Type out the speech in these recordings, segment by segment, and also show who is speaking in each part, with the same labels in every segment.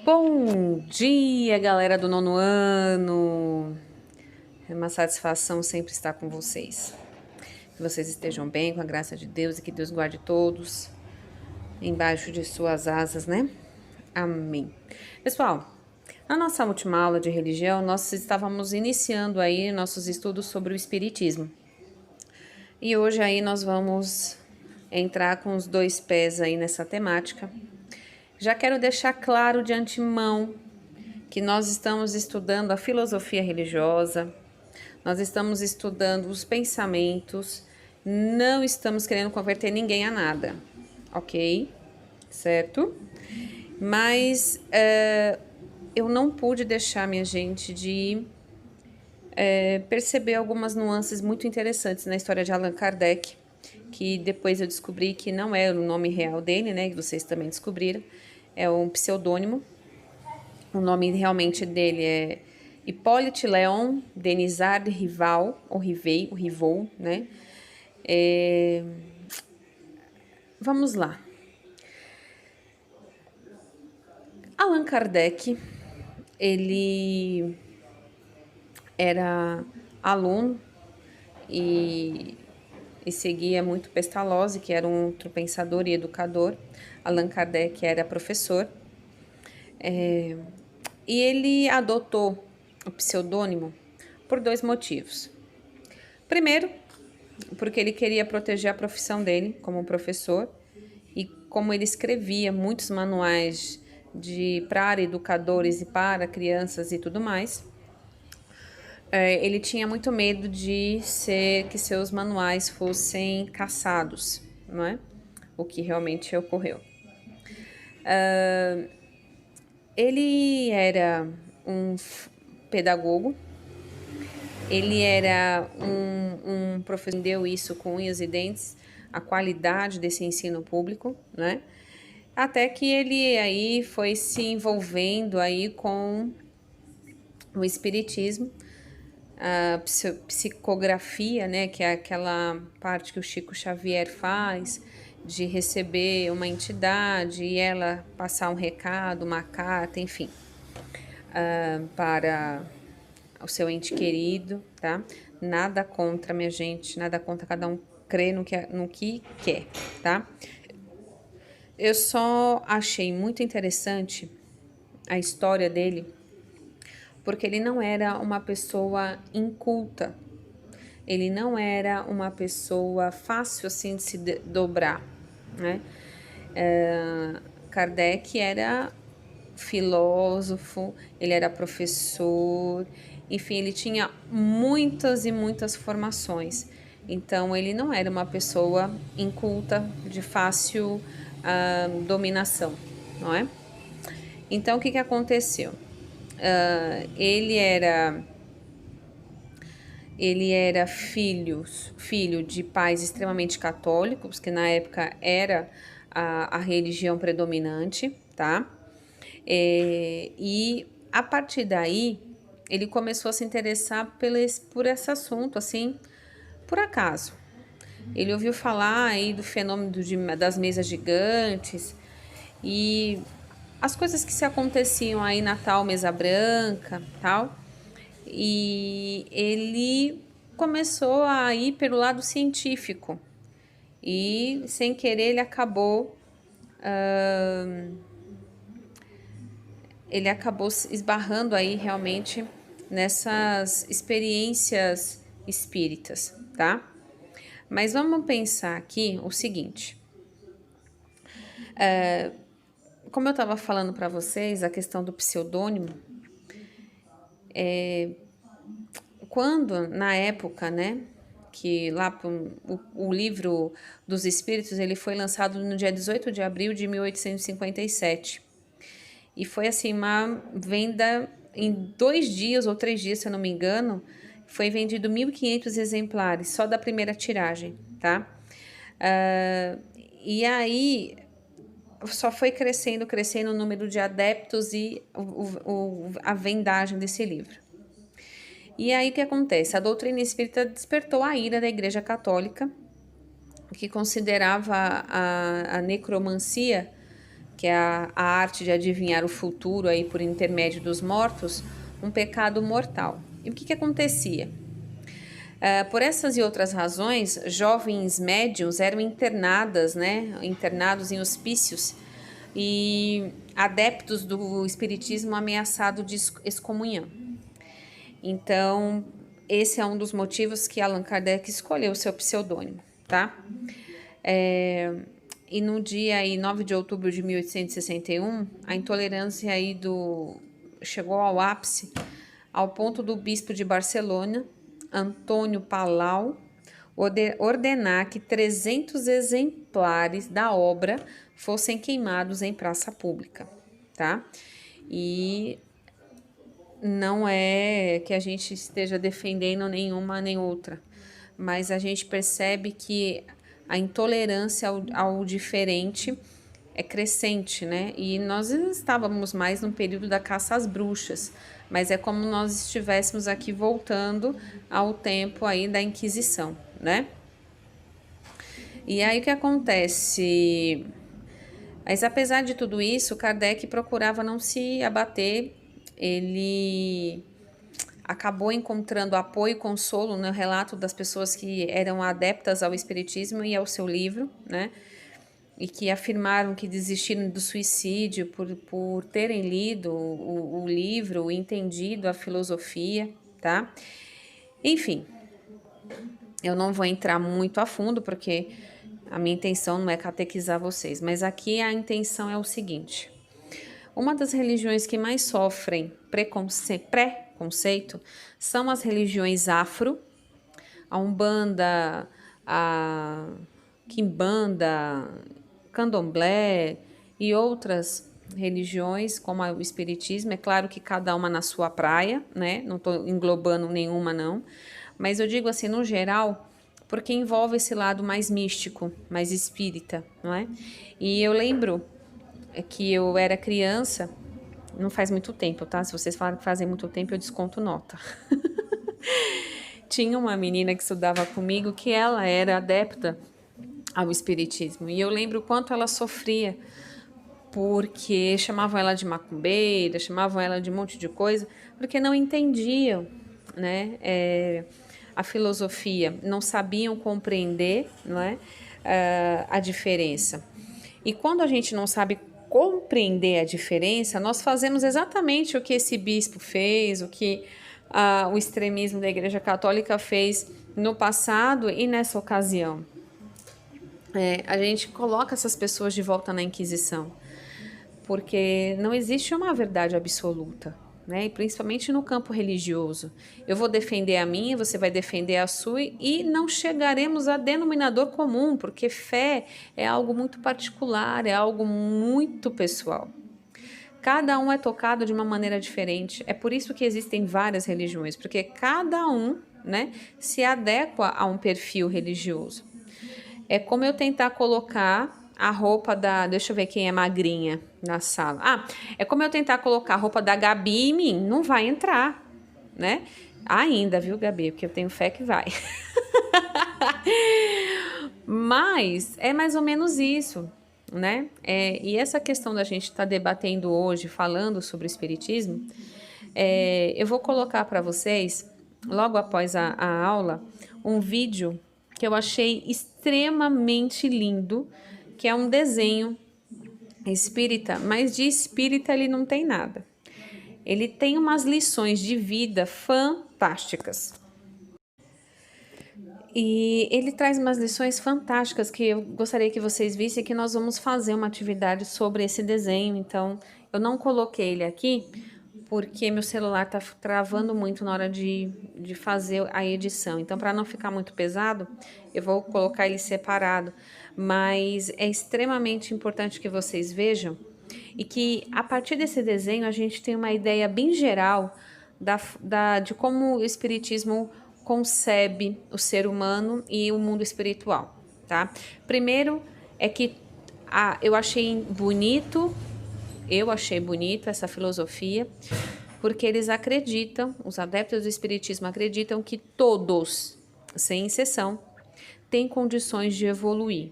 Speaker 1: Bom dia, galera do nono ano. É uma satisfação sempre estar com vocês. Que vocês estejam bem, com a graça de Deus, e que Deus guarde todos embaixo de suas asas, né? Amém. Pessoal, na nossa última aula de religião, nós estávamos iniciando aí nossos estudos sobre o Espiritismo. E hoje aí nós vamos entrar com os dois pés aí nessa temática. Já quero deixar claro de antemão que nós estamos estudando a filosofia religiosa, nós estamos estudando os pensamentos, não estamos querendo converter ninguém a nada, ok? Certo? Mas eu não pude deixar, minha gente, de perceber algumas nuances muito interessantes na história de Allan Kardec, que depois eu descobri que não é o nome real dele, né? Que vocês também descobriram, é um pseudônimo. O nome realmente dele é Hippolyte Léon Denisard Rival, ou Rivaux, né? Vamos lá. Allan Kardec, ele era aluno e seguia muito Pestalozzi, que era um outro pensador e educador. Allan Kardec era professor. E ele adotou o pseudônimo por dois motivos. Primeiro, porque ele queria proteger a profissão dele como professor, e como ele escrevia muitos manuais para educadores e para crianças e tudo mais, ele tinha muito medo de que seus manuais fossem caçados, não é? O que realmente ocorreu. Ele era um pedagogo, ele era um professor que deu isso com unhas e dentes, a qualidade desse ensino público, né? Até que ele aí foi se envolvendo aí com o espiritismo, a psicografia, né, que é aquela parte que o Chico Xavier faz, de receber uma entidade e ela passar um recado, uma carta, enfim, para o seu ente querido, tá? Nada contra, minha gente, nada contra, cada um crê no que quer, tá? Eu só achei muito interessante a história dele, porque ele não era uma pessoa inculta, ele não era uma pessoa fácil assim de se dobrar, né? Kardec era filósofo, ele era professor, enfim, ele tinha muitas e muitas formações. Então, ele não era uma pessoa inculta, de fácil dominação, não é? Então, o que aconteceu? Ele era filho de pais extremamente católicos, que na época era a religião predominante, tá? E a partir daí, ele começou a se interessar por esse assunto, assim, por acaso. Ele ouviu falar aí do fenômeno das mesas gigantes e as coisas que se aconteciam aí na tal mesa branca, tal. E ele começou a ir pelo lado científico e, sem querer, ele acabou esbarrando aí realmente nessas experiências espíritas, tá? Mas vamos pensar aqui o seguinte. Como eu estava falando para vocês, a questão do pseudônimo, quando, na época, né, que lá o livro dos Espíritos, ele foi lançado no dia 18 de abril de 1857. E foi assim, uma venda em 2 dias ou 3 dias, se eu não me engano, foi vendido 1.500 exemplares, só da primeira tiragem, tá? E aí, só foi crescendo o número de adeptos e a vendagem desse livro. E aí o que acontece? A doutrina espírita despertou a ira da Igreja Católica, que considerava a necromancia que é a arte de adivinhar o futuro aí por intermédio dos mortos, um pecado mortal. E o que acontecia? Por essas e outras razões, jovens médiuns eram internadas, né, internados em hospícios, e adeptos do espiritismo ameaçado de excomunhão. Então, esse é um dos motivos que Allan Kardec escolheu o seu pseudônimo, tá? E no dia aí, 9 de outubro de 1861, a intolerância aí chegou ao ápice, ao ponto do bispo de Barcelona, Antônio Palau, ordenar que 300 exemplares da obra fossem queimados em praça pública, tá? E não é que a gente esteja defendendo nenhuma nem outra, mas a gente percebe que a intolerância ao diferente é crescente, né? E nós estávamos mais no período da caça às bruxas, mas é como nós estivéssemos aqui voltando ao tempo aí da Inquisição, né? E aí o que acontece? Mas apesar de tudo isso, Kardec procurava não se abater, ele acabou encontrando apoio e consolo no relato das pessoas que eram adeptas ao espiritismo e ao seu livro, né? E que afirmaram que desistiram do suicídio por terem lido o livro, entendido a filosofia, tá? Enfim, eu não vou entrar muito a fundo, porque a minha intenção não é catequizar vocês, mas aqui a intenção é o seguinte: uma das religiões que mais sofrem preconceito são as religiões afro, a Umbanda, a Quimbanda, Candomblé e outras religiões, como o Espiritismo. É claro que cada uma na sua praia, né? Não estou englobando nenhuma, não. Mas eu digo assim, no geral, porque envolve esse lado mais místico, mais espírita, não é? E eu lembro que eu era criança, não faz muito tempo, tá? Se vocês falarem que fazem muito tempo, eu desconto nota. Tinha uma menina que estudava comigo que ela era adepta ao espiritismo. E eu lembro o quanto ela sofria, porque chamavam ela de macumbeira, chamavam ela de um monte de coisa, porque não entendiam, né, a filosofia, não sabiam compreender, não é, a diferença. E quando a gente não sabe compreender a diferença, nós fazemos exatamente o que esse bispo fez, o que o extremismo da Igreja Católica fez no passado e nessa ocasião. A gente coloca essas pessoas de volta na Inquisição, porque não existe uma verdade absoluta, né? E principalmente no campo religioso. Eu vou defender a minha, você vai defender a sua e não chegaremos a denominador comum, porque fé é algo muito particular, é algo muito pessoal. Cada um é tocado de uma maneira diferente. É por isso que existem várias religiões, porque cada um, né, se adequa a um perfil religioso. É como eu tentar colocar a roupa da... Deixa eu ver quem é magrinha na sala. É como eu tentar colocar a roupa da Gabi em mim. Não vai entrar, né? Ainda, viu, Gabi? Porque eu tenho fé que vai. Mas é mais ou menos isso, né? E essa questão da gente estar debatendo hoje, falando sobre o espiritismo, eu vou colocar para vocês, logo após a aula, um vídeo que eu achei extremamente lindo, que é um desenho espírita, mas de espírita ele não tem nada. Ele tem umas lições de vida fantásticas. E ele traz umas lições fantásticas que eu gostaria que vocês vissem, que nós vamos fazer uma atividade sobre esse desenho. Então, eu não coloquei ele aqui, porque meu celular está travando muito na hora de fazer a edição. Então, para não ficar muito pesado, eu vou colocar ele separado. Mas é extremamente importante que vocês vejam e que, a partir desse desenho, a gente tem uma ideia bem geral de como o espiritismo concebe o ser humano e o mundo espiritual, tá? Primeiro é que eu achei bonito essa filosofia, porque eles acreditam, os adeptos do espiritismo acreditam que todos, sem exceção, têm condições de evoluir.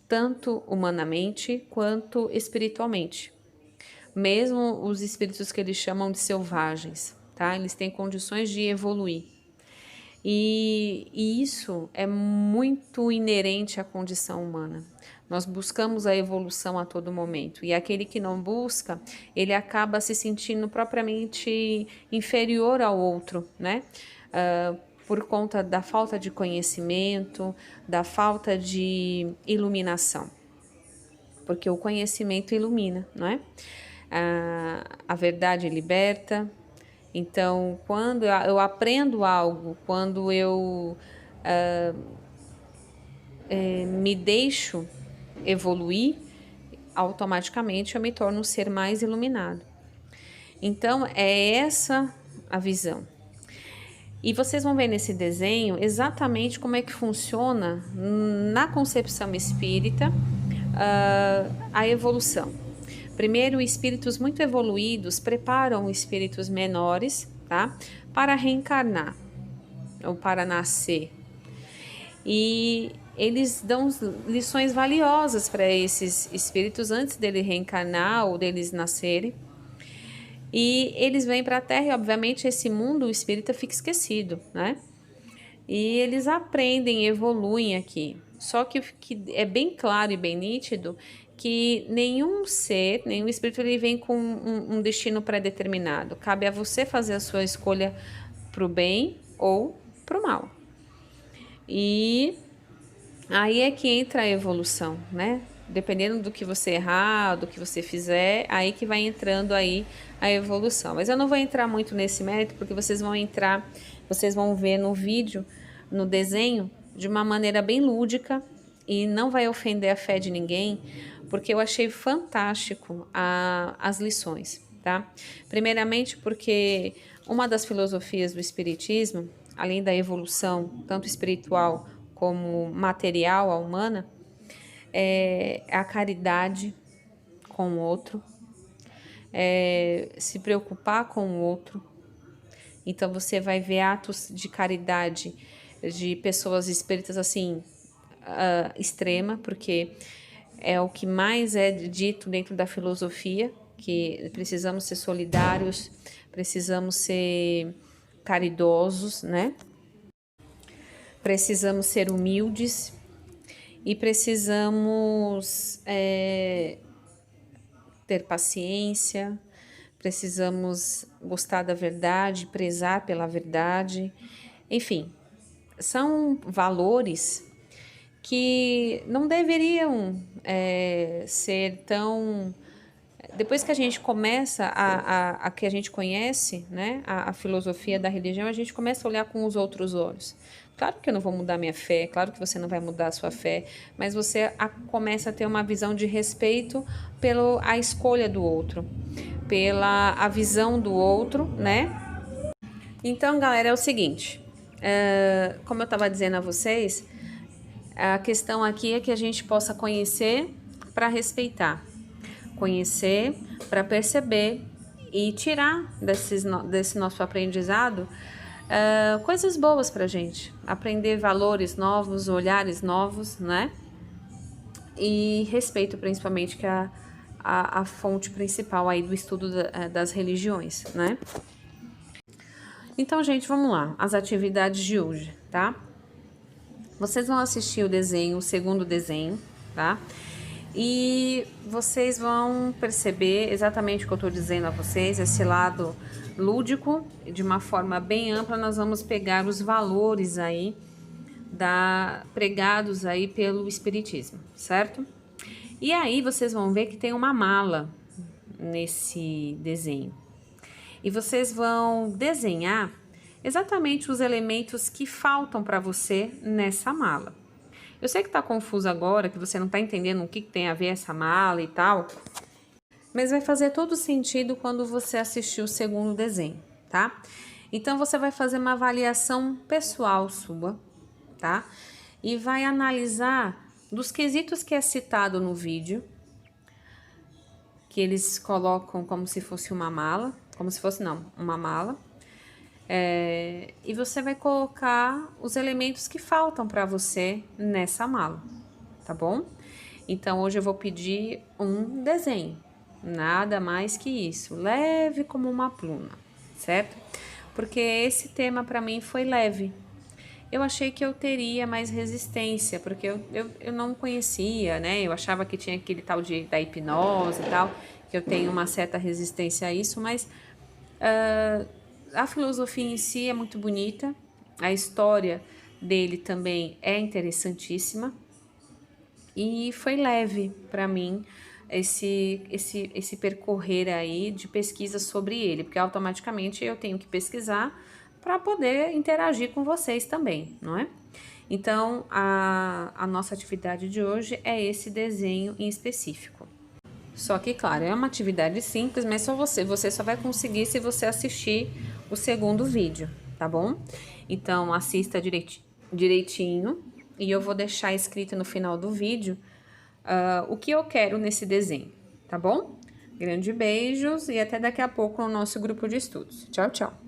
Speaker 1: tanto humanamente quanto espiritualmente. Mesmo os espíritos que eles chamam de selvagens, tá? Eles têm condições de evoluir. E isso é muito inerente à condição humana. Nós buscamos a evolução a todo momento. E aquele que não busca, ele acaba se sentindo propriamente inferior ao outro, né? Por conta da falta de conhecimento, da falta de iluminação. Porque o conhecimento ilumina, não é? A verdade liberta. Então, quando eu aprendo algo, quando eu me deixo evoluir, automaticamente eu me torno um ser mais iluminado. Então, é essa a visão. E vocês vão ver nesse desenho exatamente como é que funciona na concepção espírita a evolução. Primeiro, espíritos muito evoluídos preparam espíritos menores, tá? Para reencarnar ou para nascer. E eles dão lições valiosas para esses espíritos antes dele reencarnar ou deles nascerem. E eles vêm para a Terra e, obviamente, esse mundo espírita fica esquecido, né? E eles aprendem, evoluem aqui. Só que é bem claro e bem nítido que nenhum ser, nenhum espírito, ele vem com um destino pré-determinado. Cabe a você fazer a sua escolha para o bem ou para o mal. E aí é que entra a evolução, né? Dependendo do que você errar, do que você fizer, aí que vai entrando aí a evolução. Mas eu não vou entrar muito nesse mérito, porque vocês vão ver no vídeo, no desenho, de uma maneira bem lúdica e não vai ofender a fé de ninguém, porque eu achei fantástico as lições, tá? Primeiramente porque uma das filosofias do Espiritismo, além da evolução, tanto espiritual como material, a humana, é a caridade com o outro, se preocupar com o outro. Então você vai ver atos de caridade de pessoas espíritas assim, extrema, porque é o que mais é dito dentro da filosofia, que precisamos ser solidários, precisamos ser caridosos, né? Precisamos ser humildes e precisamos ter paciência, precisamos gostar da verdade, prezar pela verdade. Enfim, são valores que não deveriam ser tão... Depois que a gente começa a que a gente conhece, né, a filosofia da religião, a gente começa a olhar com os outros olhos. Claro que eu não vou mudar minha fé, claro que você não vai mudar a sua fé, mas você começa a ter uma visão de respeito pela escolha do outro, pela a visão do outro, né? Então, galera, é o seguinte, como eu estava dizendo a vocês, a questão aqui é que a gente possa conhecer para respeitar, conhecer para perceber e tirar desse nosso aprendizado coisas boas para a gente, aprender valores novos, olhares novos, né? E respeito, principalmente, que é a fonte principal aí do estudo das religiões, né? Então, gente, vamos lá, as atividades de hoje, tá? Vocês vão assistir o desenho, o segundo desenho, tá? E vocês vão perceber exatamente o que eu estou dizendo a vocês, esse lado lúdico, de uma forma bem ampla. Nós vamos pegar os valores aí, pregados aí pelo Espiritismo, certo? E aí vocês vão ver que tem uma mala nesse desenho. E vocês vão desenhar exatamente os elementos que faltam para você nessa mala. Eu sei que tá confuso agora, que você não tá entendendo o que tem a ver essa mala e tal, mas vai fazer todo sentido quando você assistir o segundo desenho, tá? Então, você vai fazer uma avaliação pessoal sua, tá? E vai analisar dos quesitos que é citado no vídeo, que eles colocam como se fosse uma mala, uma mala. E você vai colocar os elementos que faltam para você nessa mala, tá bom? Então, hoje eu vou pedir um desenho, nada mais que isso, leve como uma pluma, certo? Porque esse tema para mim foi leve. Eu achei que eu teria mais resistência, porque eu não conhecia, né? Eu achava que tinha aquele tal da hipnose e tal, que eu tenho uma certa resistência a isso, mas a filosofia em si é muito bonita, a história dele também é interessantíssima e foi leve para mim esse percorrer aí de pesquisa sobre ele, porque automaticamente eu tenho que pesquisar para poder interagir com vocês também, não é? Então, a nossa atividade de hoje é esse desenho em específico. Só que, claro, é uma atividade simples, mas só você só vai conseguir se você assistir o segundo vídeo, tá bom? Então, assista direitinho e eu vou deixar escrito no final do vídeo o que eu quero nesse desenho, tá bom? Grande beijos e até daqui a pouco no nosso grupo de estudos. Tchau, tchau!